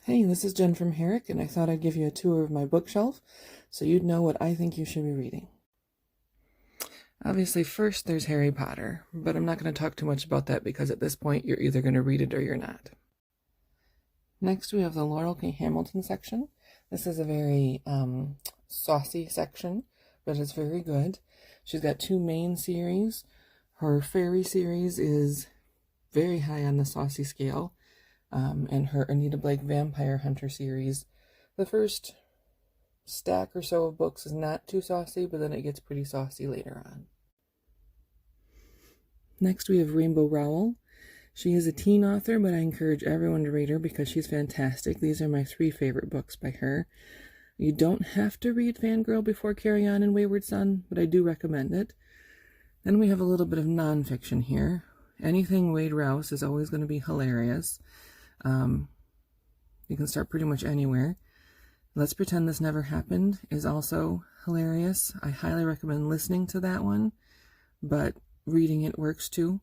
Hey, this is Jen from Herrick, and I thought I'd give you a tour of my bookshelf so you'd know what I think you should be reading. Obviously, first there's Harry Potter, but I'm not going to talk too much about that because at this point you're either going to read it or you're not. Next, we have the Laurel K Hamilton section. This is a very saucy section, but it's very good. She's got two main series. Her fairy series is very high on the saucy scale. And her Anita Blake Vampire Hunter series. The first stack or so of books is not too saucy, but then it gets pretty saucy later on. Next we have Rainbow Rowell. She is a teen author, but I encourage everyone to read her because she's fantastic. These are my 3 favorite books by her. You don't have to read Fangirl before Carry On and Wayward Son, but I do recommend it. Then we have a little bit of nonfiction here. Anything Wade Rouse is always going to be hilarious. You can start pretty much anywhere. Let's Pretend This Never Happened is also hilarious. I highly recommend listening to that one, but reading it works too.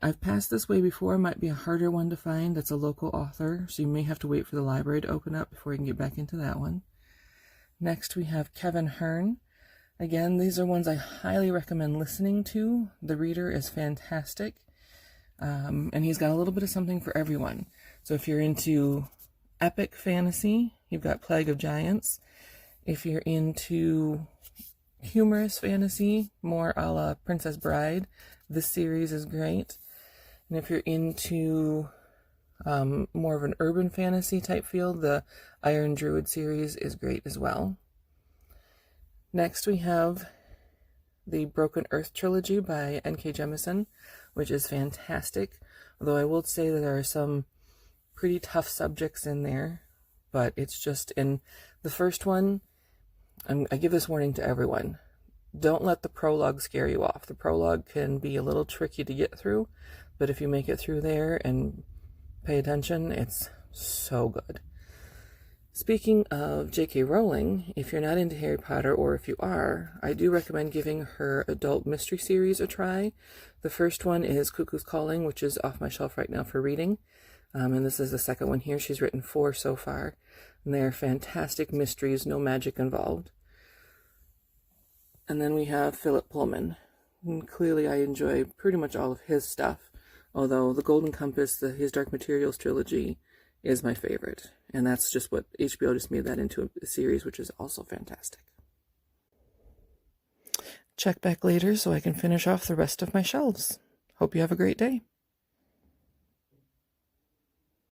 I've passed this way before, might be a harder one to find. That's a local author, so you may have to wait for the library to open up before you can get back into that one. Next we have Kevin Hearn. Again, these are ones I highly recommend listening to. The reader is fantastic. And he's got a little bit of something for everyone. So if you're into epic fantasy, you've got Plague of Giants. If you're into humorous fantasy, more a la Princess Bride, this series is great. And if you're into more of an urban fantasy type feel, the Iron Druid series is great as well. Next we have the Broken Earth trilogy by N.K. Jemisin, which is fantastic. Although I will say that there are some pretty tough subjects in there, but it's just in the first one, I give this warning to everyone. Don't let the prologue scare you off. The prologue can be a little tricky to get through, but if you make it through there and pay attention, it's so good. Speaking of J.K. Rowling, if you're not into Harry Potter, or if you are, I do recommend giving her adult mystery series a try. The first one is Cuckoo's Calling, which is off my shelf right now for reading. And this is the second one here. She's written 4 so far. And they're fantastic mysteries, no magic involved. And then we have Philip Pullman. And clearly I enjoy pretty much all of his stuff. Although The Golden Compass, his Dark Materials trilogy, is my favorite. And that's just what HBO just made that into a series, which is also fantastic. Check back later so I can finish off the rest of my shelves. Hope you have a great day.